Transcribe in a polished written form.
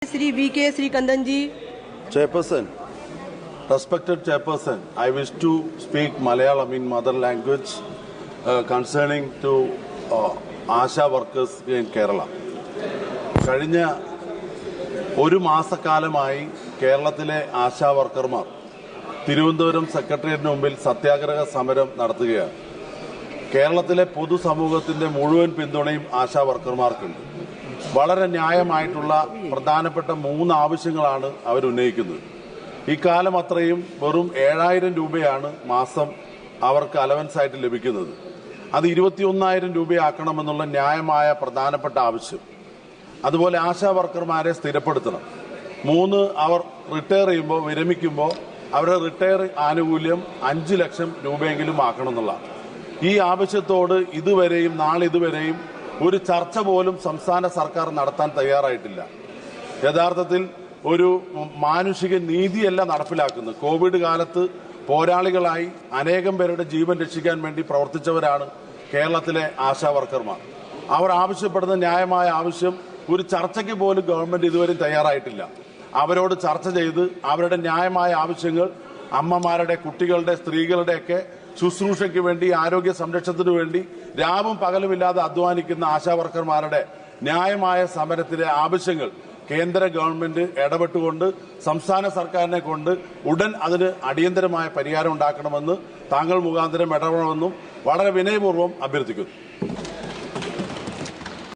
Sri V.K. Srikandanji. Chairperson, respected Chairperson, I wish to speak Malayalam in mother language concerning to ASHA workers in Kerala. കഴിഞ്ഞ ഒരു മാസക്കാലമായി കേരളത്തിലെ ആശാ വർക്കർമാർ തിരുവനന്തപുരം സെക്രട്ടേറിയറ്റിന് മുമ്പിൽ സത്യാഗ്രഹ സമരം നടത്തുകയാണ്. കേരളത്തിലെ പൊതുസമൂഹത്തിന്റെ മുഴുവൻ പിന്തുണയും ആശാ വർക്കർമാർക്കുണ്ട്. വളരെ ന്യായമായിട്ടുള്ള പ്രധാനപ്പെട്ട 3 ആവശ്യങ്ങളാണ് അവരുന്നയിക്കുന്നത്. ഇക്കാലം അത്രയും വെറും 7000 രൂപയാണ് മാസം അവർക്ക് അലവൻസ് ആയിട്ട് ലഭിക്കുന്നത്. അത് 21,000 രൂപയാക്കണമെന്നുള്ള ന്യായമായ പ്രധാനപ്പെട്ട ആവശ്യം. അതുപോലെ ആശാ വർക്കർമാരെ സ്ഥിരപ്പെടുത്തണം. 3, അവർ റിട്ടയർ ചെയ്യുമ്പോൾ വിരമിക്കുമ്പോൾ അവരുടെ റിട്ടയർ ആനുകൂല്യം 5 ലക്ഷം രൂപയെങ്കിലും ആക്കണം എന്നുള്ളതാണ്. ഈ ആവശ്യത്തോട് ഇതുവരെയും നാളിതുവരെയും ഒരു ചർച്ച പോലും സംസ്ഥാന സർക്കാർ നടത്താൻ തയ്യാറായിട്ടില്ല. യഥാർത്ഥത്തിൽ ഒരു മാനുഷിക നീതിയല്ല നടപ്പിലാക്കുന്നത്. കോവിഡ് കാലത്ത് പോരാളികളായി അനേകം പേരുടെ ജീവൻ രക്ഷിക്കാൻ വേണ്ടി പ്രവർത്തിച്ചവരാണ് കേരളത്തിലെ ആശാ വർക്കർമാർ. അവർ ആവശ്യപ്പെടുന്ന ന്യായമായ ആവശ്യം ഒരു ചർച്ചയ്ക്ക് പോലും ഗവൺമെന്റ് ഇതുവരെ തയ്യാറായിട്ടില്ല. അവരോട് ചർച്ച ചെയ്ത് അവരുടെ ന്യായമായ ആവശ്യങ്ങൾ അമ്മമാരുടെ, കുട്ടികളുടെ, സ്ത്രീകളുടെയൊക്കെ ശുശ്രൂഷയ്ക്ക് വേണ്ടി, ആരോഗ്യ സംരക്ഷണത്തിനു വേണ്ടി രാവും പകലുമില്ലാതെ അധ്വാനിക്കുന്ന ആശാ വർക്കർമാരുടെ ന്യായമായ സമരത്തിലെ ആവശ്യങ്ങൾ കേന്ദ്ര ഗവൺമെന്റ് ഇടപെട്ടുകൊണ്ട് സംസ്ഥാന സർക്കാരിനെ കൊണ്ട് ഉടൻ അതിന് അടിയന്തരമായ പരിഹാരം ഉണ്ടാക്കണമെന്ന് താങ്കൾ മുഖാന്തരം ഇടപെടണമെന്നും വളരെ വിനയപൂർവ്വം അഭ്യർത്ഥിക്കുന്നു.